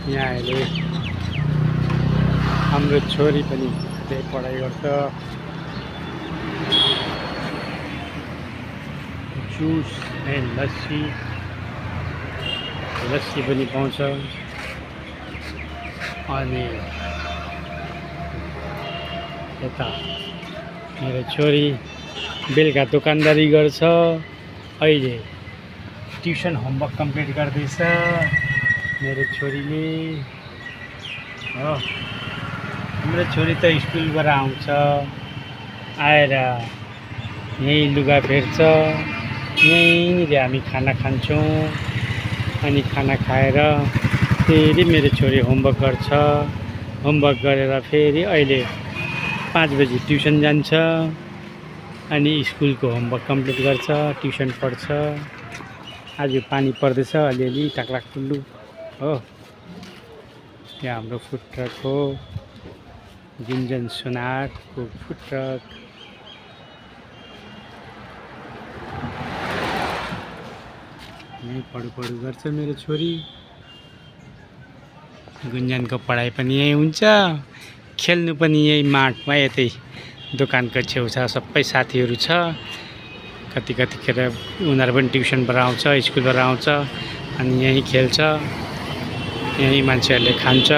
यहाँ अहिले हाम्रो छोरी पनि त्यही पढाइ गर्छ। जुस एन्ड लस्सी पनि पाउँछ। अनि यता मेरो छोरी बेलुका दोकानदारी गर्छ। अहिले ट्युसन होमवर्क कम्प्लिट गर्दैछ मेरो छोरीले हो। हाम्रो छोरी त स्कुलबाट आउँछ, आएर यहीँ लुगा फेर्छ, यहीँनिर हामी खाना खान्छौँ। अनि खाना खाएर फेरि मेरो छोरी होमवर्क गर्छ। होमवर्क गरेर फेरि अहिले 5 बजी ट्युसन जान्छ। अनि स्कुलको होमवर्क कम्प्लिट गर्छ, ट्युसन पढ्छ। आज पानी पर्दैछ अलिअलि टाक्लाक टुल्लु हो। यहाँ हाम्रो फुड ट्रक हो, गुन्जन सुनारको फुड ट्रक। यहीँ पढु गर्छ मेरो छोरी। गुन्जनको पढाइ पनि यहीँ हुन्छ, खेल्नु पनि यही मार्टमा, यतै दोकानको छेउछाउ सबै साथीहरू छ। कतिखेर उनीहरू पनि ट्युसनबाट आउँछ, स्कुलबाट आउँछ, अनि यहीँ खेल्छ, यहीँ मान्छेहरूले खान्छ।